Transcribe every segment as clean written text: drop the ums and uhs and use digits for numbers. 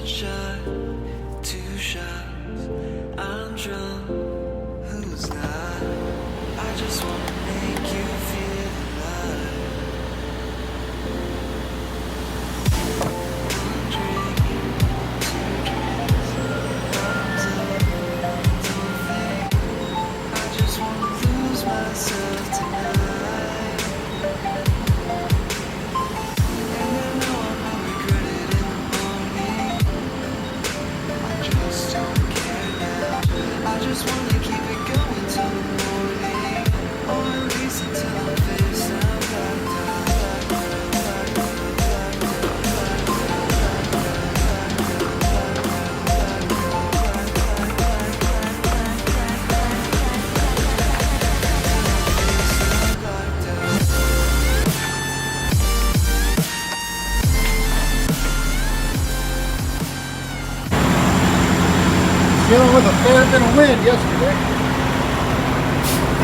shot, two shots, I'm drunk, who's not? I just wanna make you feel alive. One drink, two drinks, thumbs up, don't think. I just wanna lose myself tonight. And I know I might regret it in the morning. I just don't care now. I just wanna keep it going till the morning, or at least until I'm face down, blacked out, blacked out, blacked out, blacked out, blacked out, blacked out. Dealing with a fair bit of wind yesterday.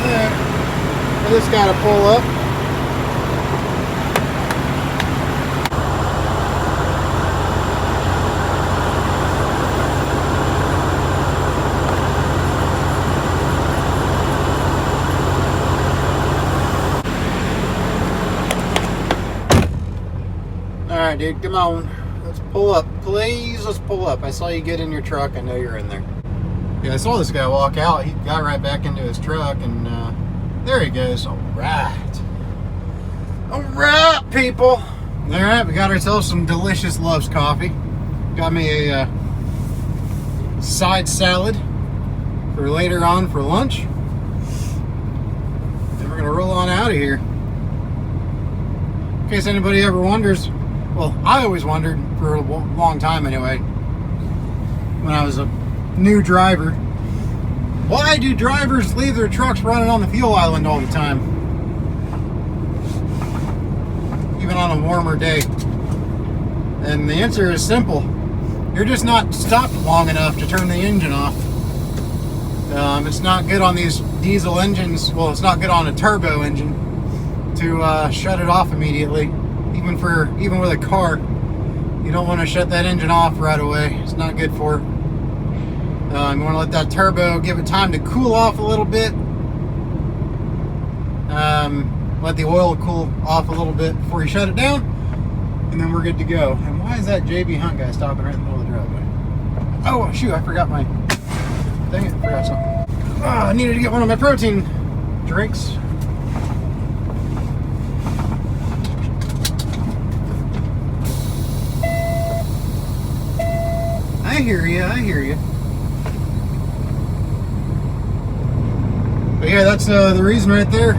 I just got to pull up. Alright, dude, come on. Let's pull up. Please, let's pull up. I saw you get in your truck. I know you're in there. Yeah, I saw this guy walk out. He got right back into his truck, and there he goes. All right. All right, people. All right, we got ourselves some delicious Love's coffee. Got me a side salad for later on for lunch. And we're going to roll on out of here. In case anybody ever wonders, well, I always wondered for a long time anyway, when I was a new driver, why do drivers leave their trucks running on the fuel island all the time, even on a warmer day? And the answer is simple: you're just not stopped long enough to turn the engine off. It's not good on these diesel engines. Well, it's not good on a turbo engine to shut it off immediately. Even with a car, you don't want to shut that engine off right away. It's not good for it. You want to let that turbo, give it time to cool off a little bit. Let the oil cool off a little bit before you shut it down, and then we're good to go. And why is that JB Hunt guy stopping right in the middle of the driveway? Oh, shoot, I forgot my... Dang it, I forgot something. I needed to get one of my protein drinks. I hear you. But yeah, that's the reason right there.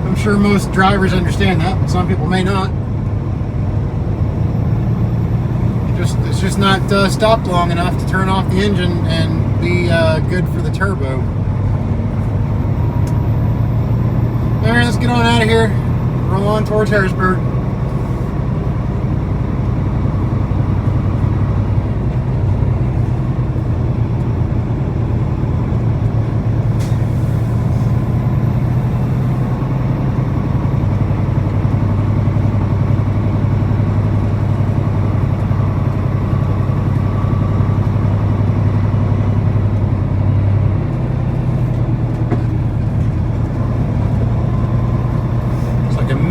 I'm sure most drivers understand that, but some people may not. It's just not stopped long enough to turn off the engine and be good for the turbo. Alright, let's get on out of here. Roll on towards Harrisburg.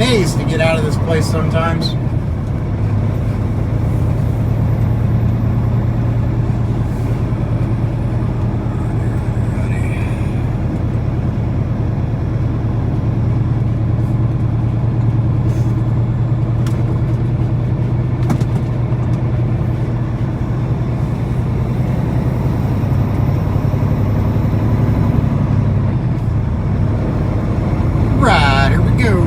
To get out of this place sometimes. Right, here we go.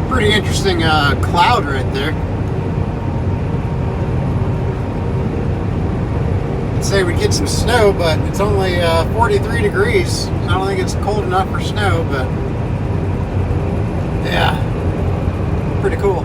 Pretty interesting cloud right there. I'd say we'd get some snow, but it's only 43 degrees. I don't think it's cold enough for snow, but yeah, pretty cool.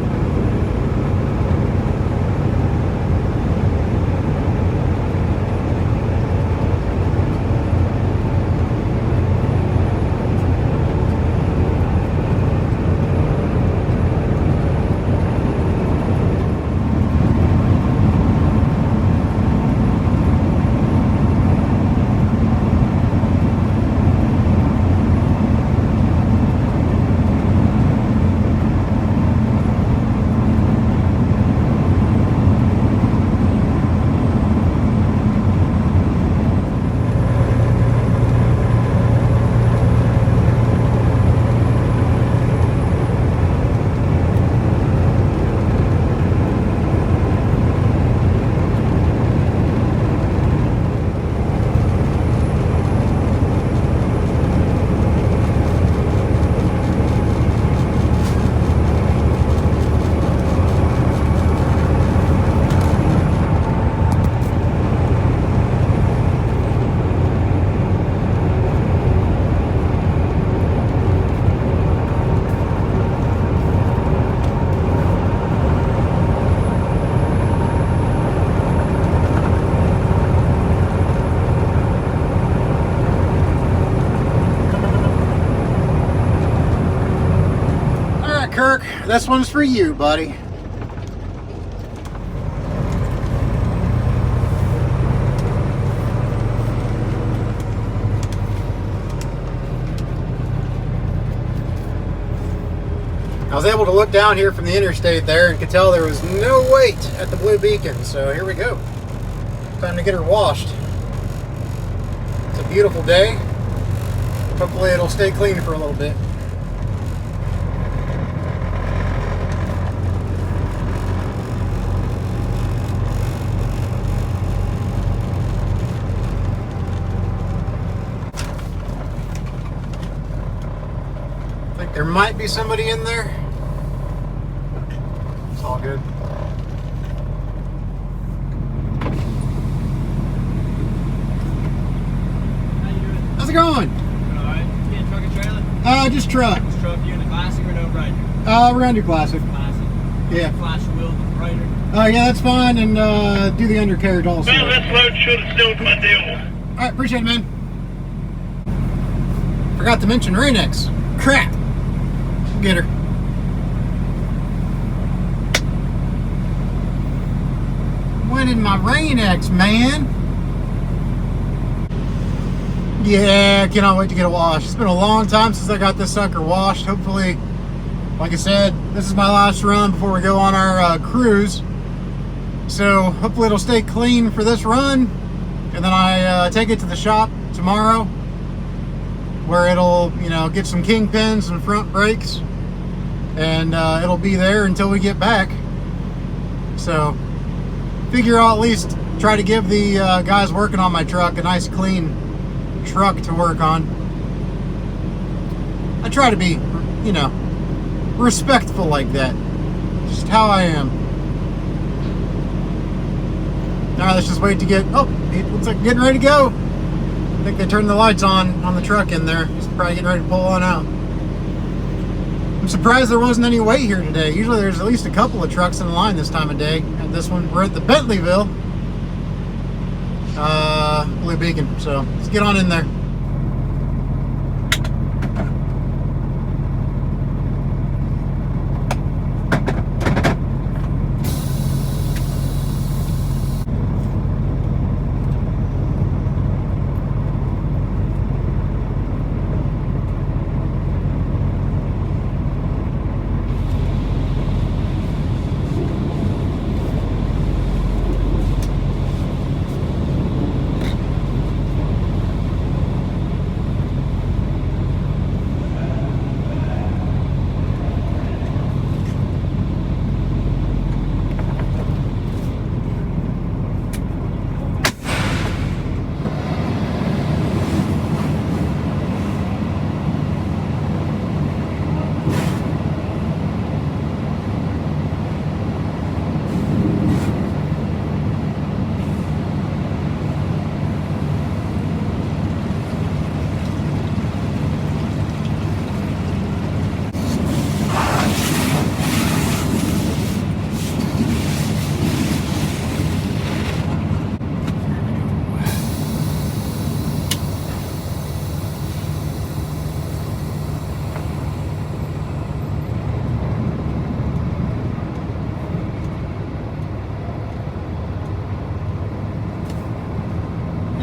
This one's for you, buddy. I was able to look down here from the interstate there and could tell there was no weight at the blue beacon. So here we go. Time to get her washed. It's a beautiful day. Hopefully it'll stay clean for a little bit. I think there might be somebody in there. It's all good. How's it going? Alright, getting truck and trailer? Just truck. Just truck, you in the classic or no rider? We're gonna do classic. Classic. Yeah. Flash wheel rider. Oh yeah, that's fine, and do the undercarriage also. Well, this load should have stowed my deal. Alright, appreciate it, man. Forgot to mention Rain-X. Crap. Get her. When in my Rain-X, man? Yeah, I cannot wait to get it washed. It's been a long time since I got this sucker washed. Hopefully, like I said, this is my last run before we go on our cruise. So hopefully it'll stay clean for this run. And then I take it to the shop tomorrow, where it'll, you know, get some kingpins and front brakes. And it'll be there until we get back. So figure I'll at least try to give the guys working on my truck a nice clean truck to work on. I try to be, you know, respectful like that. Just how I am. Alright, let's just wait to get, oh, it looks like getting ready to go. I think they turned the lights on the truck in there. He's probably getting ready to pull on out. I'm surprised there wasn't any wait here today. Usually there's at least a couple of trucks in line this time of day. And this one, we're at the Bentleyville Blue Beacon. So let's get on in there.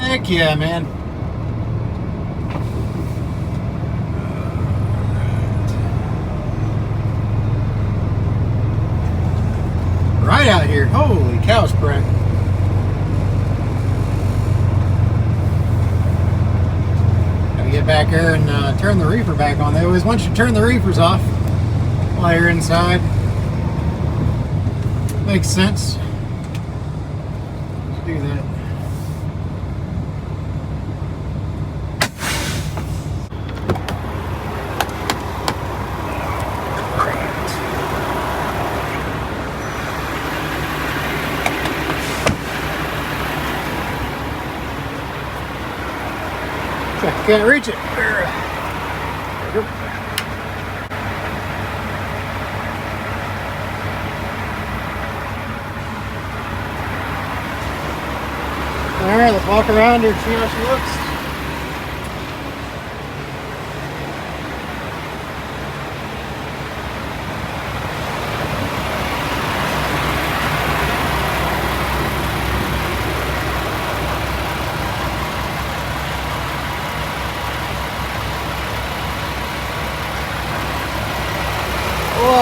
Heck yeah, man. Right out here. Holy cow, Sprint. Gotta get back there and turn the reefer back on. They always want you to turn the reefers off while you're inside. Makes sense. Let's do that. Can't reach it. There we go. All right, let's walk around her and see how she looks.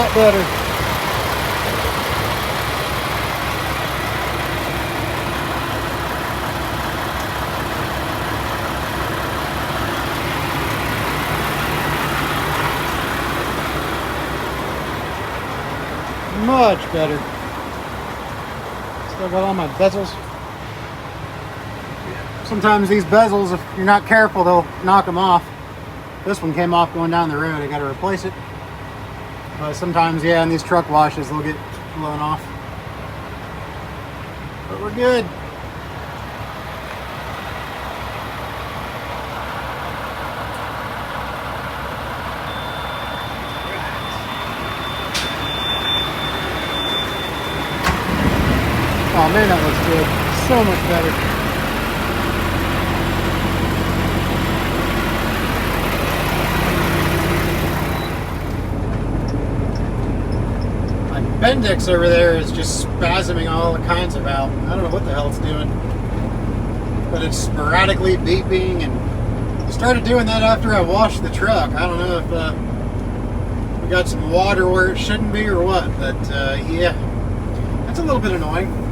lot better. Much better. Still got all my bezels. Sometimes these bezels, if you're not careful, they'll knock them off. This one came off going down the road. I got to replace it. But sometimes, yeah, in these truck washes, they'll get blown off. But we're good. Oh man, that looks good. So much better. My Bendix over there is just spasming all kinds of out. I don't know what the hell it's doing. But it's sporadically beeping, and it started doing that after I washed the truck. I don't know if we got some water where it shouldn't be or what, but yeah, that's a little bit annoying.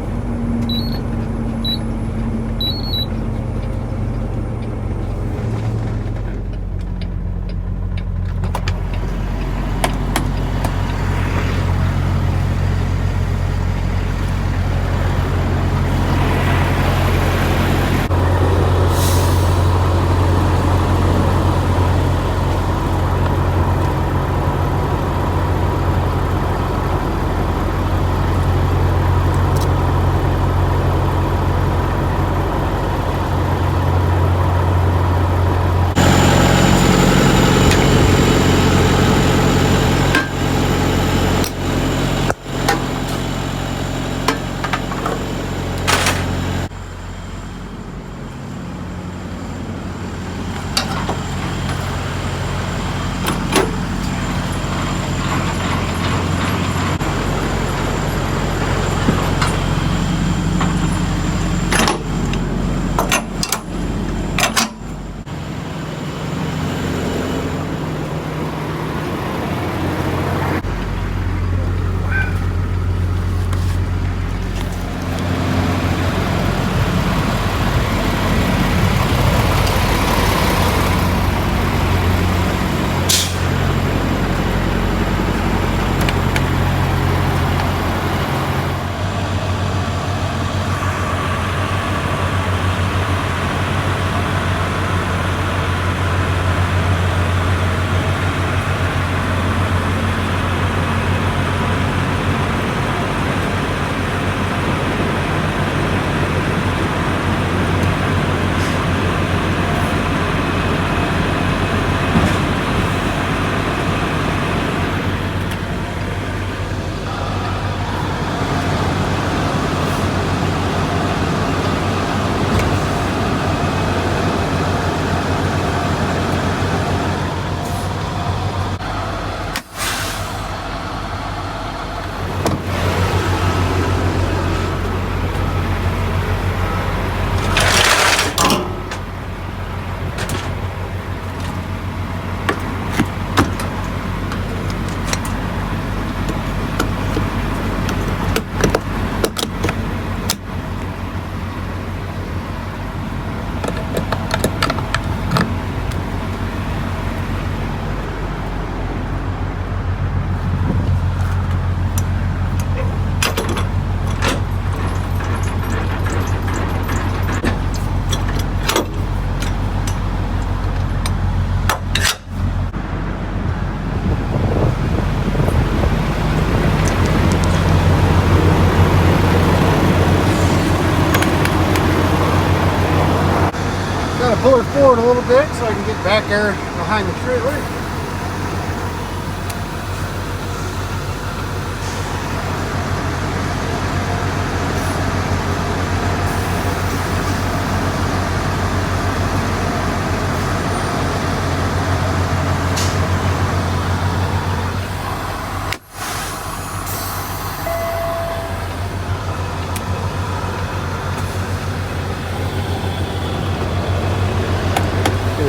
Pull her forward a little bit so I can get back there behind the trailer.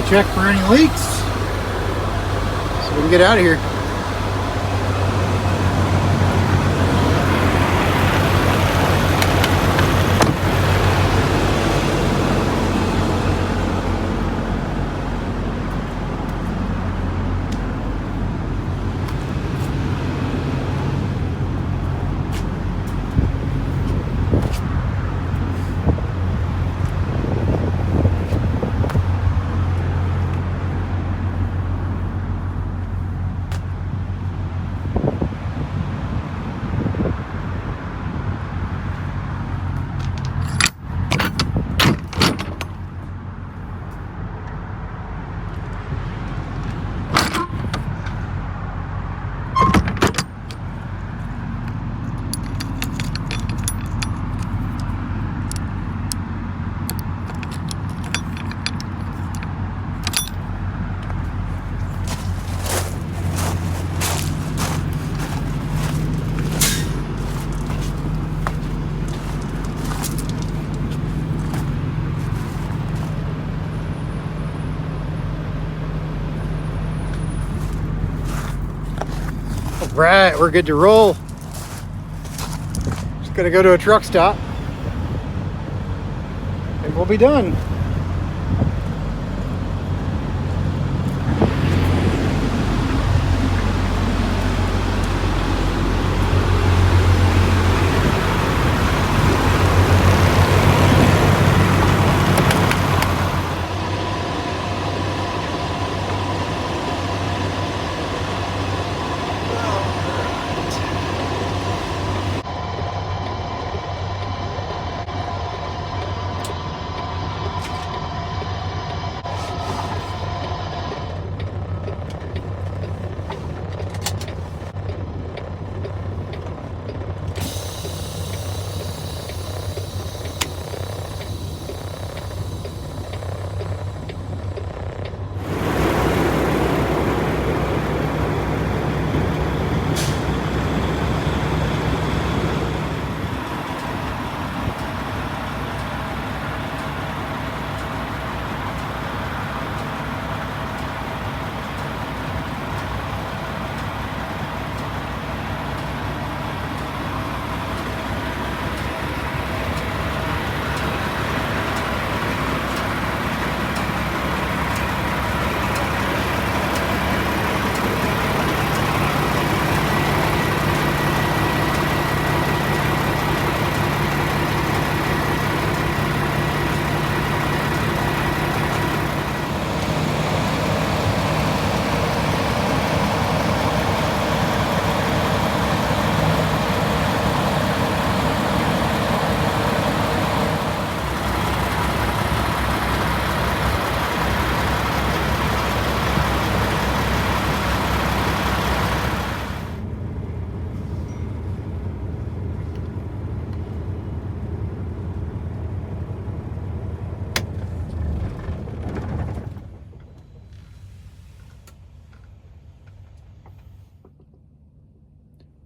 Check for any leaks so we can get out of here. Right, we're good to roll. Just gonna go to a truck stop and we'll be done.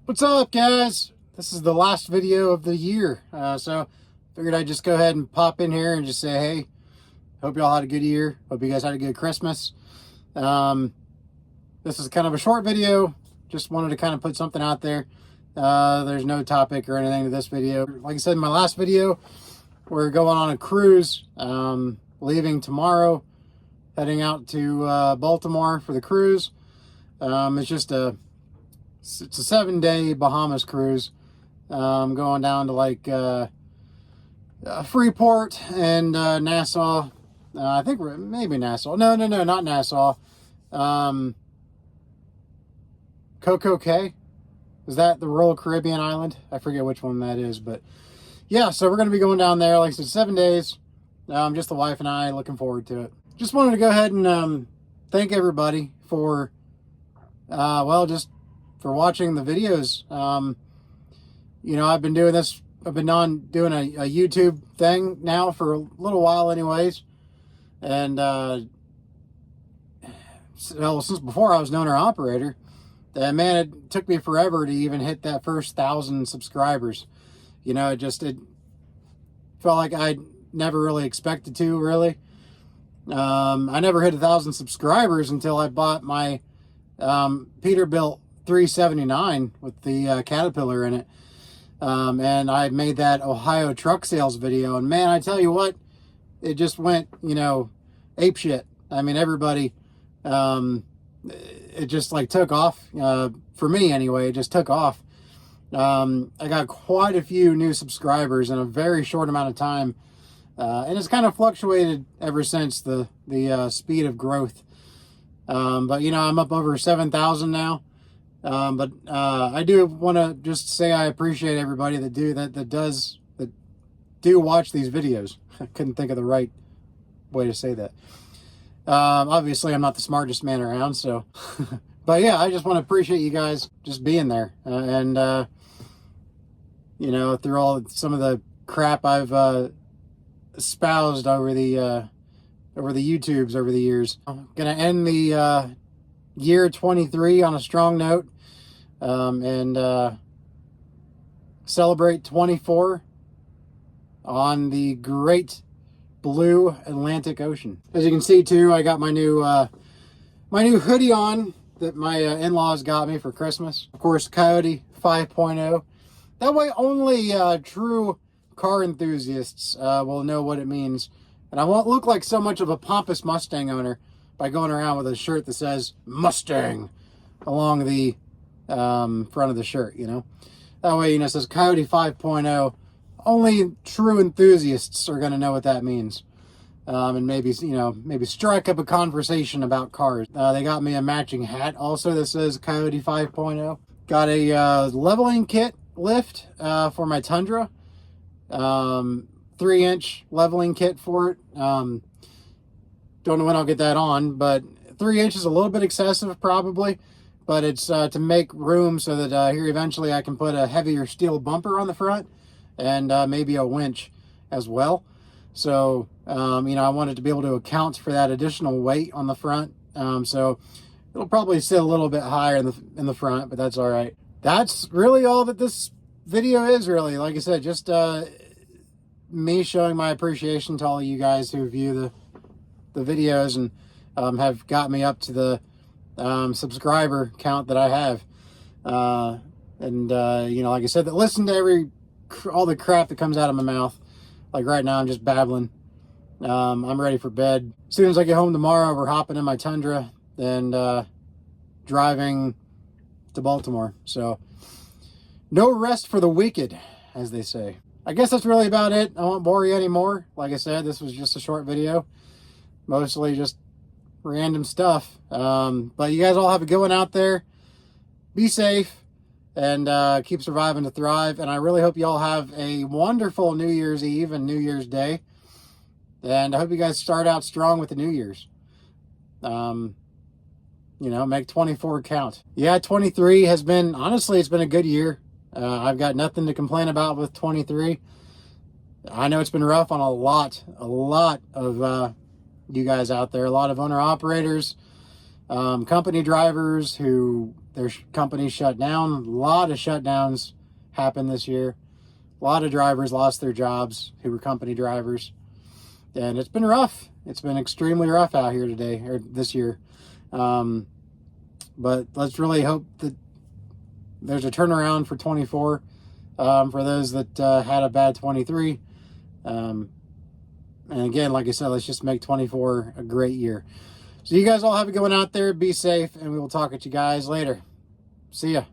What's up, guys? This is the last video of the year, so figured I'd just go ahead and pop in here and just say, hey, hope y'all had a good year. Hope you guys had a good Christmas. This is kind of a short video. Just wanted to kind of put something out there. There's no topic or anything to this video. Like I said in my last video, we're going on a cruise, leaving tomorrow, heading out to Baltimore for the cruise. It's a 7-day Bahamas cruise, going down to like Freeport and Nassau. I think maybe Nassau. No, not Nassau. Coco Cay. Is that the Royal Caribbean island? I forget which one that is, but yeah. So we're going to be going down there. Like I said, 7 days. Just the wife and I, looking forward to it. Just wanted to go ahead and thank everybody for just for watching the videos. You know, I've been doing this. I've been doing a YouTube thing now for a little while, anyways. And since before I was an owner operator, man, it took me forever to even hit that first 1,000 subscribers. You know, it felt like I never really expected to. Really, I never hit 1,000 subscribers until I bought my Peterbilt 379 with the Caterpillar in it. And I made that Ohio truck sales video, and man, I tell you what, it just went, you know, ape shit. I mean, everybody, it just like took off, for me anyway. It just took off. I got quite a few new subscribers in a very short amount of time, and it's kind of fluctuated ever since the speed of growth. But you know, I'm up over 7,000 now. But I do want to just say I appreciate everybody that do watch these videos. I couldn't think of the right way to say that. Obviously, I'm not the smartest man around, so. But yeah, I just want to appreciate you guys just being there, and you know, through some of the crap I've espoused over the YouTubes over the years. I'm gonna end the year 23 on a strong note, and celebrate 24 on the great blue Atlantic Ocean. As you can see too, I got my new hoodie on. that my in-laws got me for Christmas. Of course, Coyote 5.0. That way only true car enthusiasts will know what it means. And I won't look like so much of a pompous Mustang owner by going around with a shirt that says Mustang along the front of the shirt, you know. That way, you know, it says Coyote 5.0. Only true enthusiasts are going to know what that means. And maybe, you know, maybe strike up a conversation about cars. They got me a matching hat also that says Coyote 5.0. Got a leveling kit lift for my Tundra. 3-inch leveling kit for it. Don't know when I'll get that on, but 3 inches is a little bit excessive probably, but it's to make room so that here eventually I can put a heavier steel bumper on the front and maybe a winch as well. So, you know, I wanted to be able to account for that additional weight on the front. So it'll probably sit a little bit higher in the front, but that's all right. That's really all that this video is, really. Like I said, just me showing my appreciation to all of you guys who view the videos and have got me up to the subscriber count that I have. You know, like I said, that listen to all the crap that comes out of my mouth. Like right now, I'm just babbling. I'm ready for bed. As soon as I get home tomorrow, we're hopping in my Tundra and driving to Baltimore. So no rest for the wicked, as they say. I guess that's really about it. I won't bore you anymore. Like I said, this was just a short video. Mostly just random stuff. But you guys all have a good one out there. Be safe and keep surviving to thrive. And I really hope you all have a wonderful New Year's Eve and New Year's Day. And I hope you guys start out strong with the New Year's. You know, make 24 count. Yeah, 23 has been, honestly, it's been a good year. I've got nothing to complain about with 23. I know it's been rough on a lot of you guys out there. A lot of owner-operators, company drivers who their companies shut down. A lot of shutdowns happened this year. A lot of drivers lost their jobs who were company drivers. And it's been rough. It's been extremely rough out here today, or this year. But let's really hope that there's a turnaround for 24 for those that had a bad 23. And again, like I said, let's just make 24 a great year. So you guys all have a good one out there. Be safe, and we will talk at you guys later. See ya.